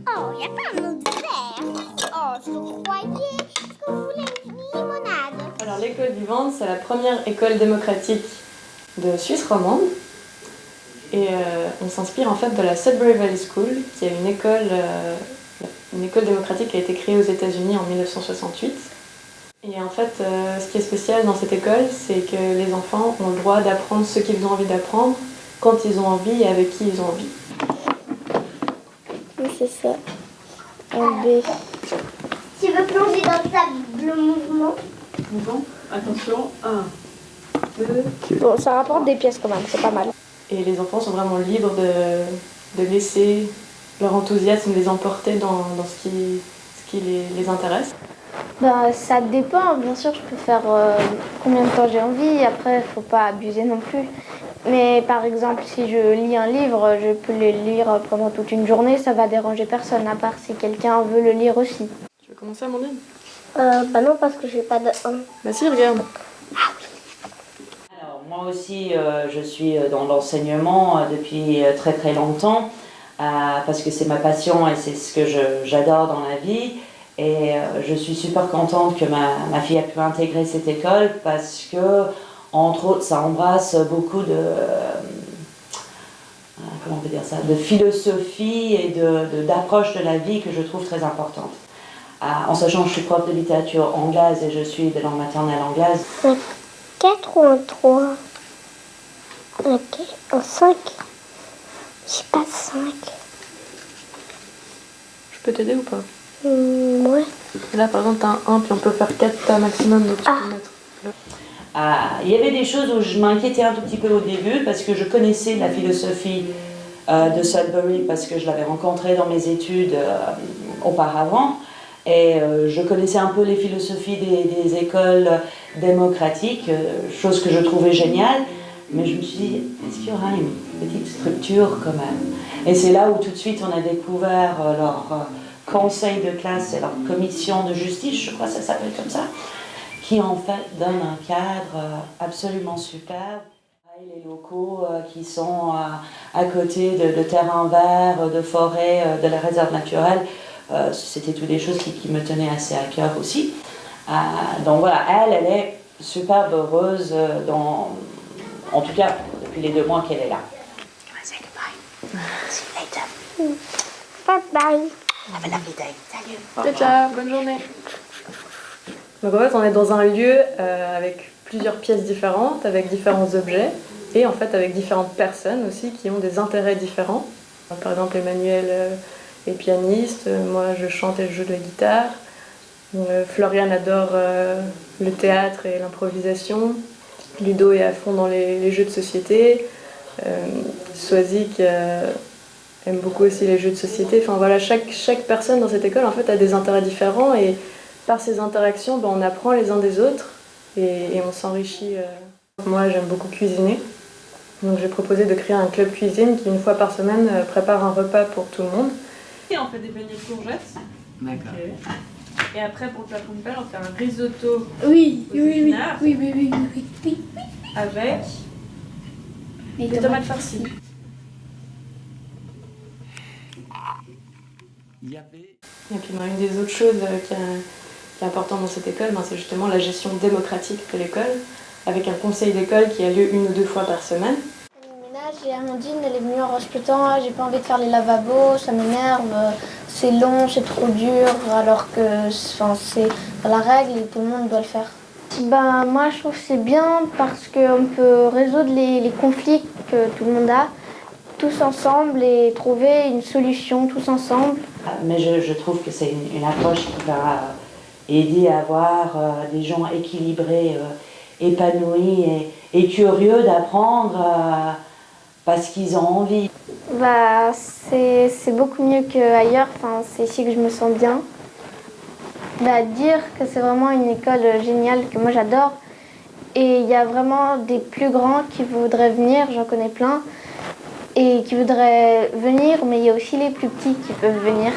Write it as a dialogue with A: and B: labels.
A: Oh, il n'y a pas un autre verre. Oh, je croyais que vous voulez une limonade.
B: Alors l'école vivante, c'est la première école démocratique de Suisse romande. Et on s'inspire en fait de la Sudbury Valley School, qui est une école démocratique qui a été créée aux États-Unis en 1968. Et en fait, ce qui est spécial dans cette école, c'est que les enfants ont le droit d'apprendre ce qu'ils ont envie d'apprendre, quand ils ont envie et avec qui ils ont envie.
C: Oui, c'est ça. Un B.
A: Tu veux plonger dans le sable mouvement?
B: Mouvement, attention, 1, 2...
C: Bon, ça rapporte des pièces quand même, c'est pas mal.
B: Et les enfants sont vraiment libres de laisser leur enthousiasme les emporter dans ce qui les intéresse.
C: Ben, ça dépend, bien sûr, je peux faire combien de temps j'ai envie, après, il faut pas abuser non plus. Mais par exemple, si je lis un livre, je peux le lire pendant toute une journée, ça va déranger personne, à part si quelqu'un veut le lire aussi.
B: Tu veux commencer, Amandine?
C: Bah non, parce que j'ai pas de...
B: Bah si, regarde.
D: Alors, moi aussi, je suis dans l'enseignement depuis très très longtemps, parce que c'est ma passion et c'est ce que j'adore dans la vie. Et je suis super contente que ma fille a pu intégrer cette école parce que, entre autres, ça embrasse beaucoup comment on peut dire ça, de philosophie et d'approche de la vie que je trouve très importante. En sachant que je suis prof de littérature anglaise et je suis de langue maternelle anglaise.
A: Un 4 ou un 3? Un 5? J'ai pas 5.
B: Je peux t'aider ou pas?
A: Ouais.
B: Là, par exemple, t'as un 1, puis on peut faire 4 maximum, donc tu peux mettre.
D: Il y avait des choses où je m'inquiétais un tout petit peu au début parce que je connaissais la philosophie de Sudbury parce que je l'avais rencontrée dans mes études auparavant et je connaissais un peu les philosophies des écoles démocratiques, chose que je trouvais géniale, mais je me suis dit, est-ce qu'il y aura une petite structure quand même? Et c'est là où tout de suite on a découvert leur conseil de classe et leur commission de justice, je crois que ça s'appelle comme ça, qui en fait donne un cadre absolument superbe. Les locaux qui sont à côté de terrains verts, de forêts, de la réserve naturelle, c'était toutes des choses qui me tenaient assez à cœur aussi. Donc voilà, elle est superbe heureuse, en tout cas depuis les 2 mois qu'elle est là. Say goodbye. See you later.
A: Bye bye.
D: Have a lovely day. Salut.
B: Ciao, ciao, bonne journée. Donc en fait, on est dans un lieu avec plusieurs pièces différentes, avec différents objets, et en fait avec différentes personnes aussi qui ont des intérêts différents. Par exemple, Emmanuel est pianiste, moi je chante et je joue de la guitare. Florian adore le théâtre et l'improvisation. Ludo est à fond dans les jeux de société. Swazik aime beaucoup aussi les jeux de société. Enfin voilà, chaque personne dans cette école en fait a des intérêts différents et par ces interactions, on apprend les uns des autres et on s'enrichit. Moi, j'aime beaucoup cuisiner. Donc j'ai proposé de créer un club cuisine qui, une fois par semaine, prépare un repas pour tout le monde. Et on fait des beignets de courgettes.
E: D'accord.
B: Okay. Et après, pour le plat principal, on fait un risotto
C: Oui,
B: aux épinards
C: oui.
B: avec des tomates farcies. Et puis une des autres choses qui est importante dans cette école, c'est justement la gestion démocratique de l'école, avec un conseil d'école qui a lieu 1 ou 2 fois par semaine.
C: Le ménage et Amandine, elle est venue en rush tout le temps, j'ai pas envie de faire les lavabos, ça m'énerve, c'est long, c'est trop dur, alors que c'est la règle et tout le monde doit le faire. Ben, moi je trouve que c'est bien parce qu'on peut résoudre les conflits que tout le monde a, tous ensemble et trouver une solution tous ensemble.
D: Mais je trouve que c'est une approche qui va aider à avoir des gens équilibrés, épanouis et curieux d'apprendre parce qu'ils ont envie.
C: Bah, c'est beaucoup mieux qu'ailleurs, c'est ici que je me sens bien. Dire que c'est vraiment une école géniale que moi j'adore. Et il y a vraiment des plus grands qui voudraient venir, j'en connais plein, et qui voudraient venir, mais il y a aussi les plus petits qui peuvent venir.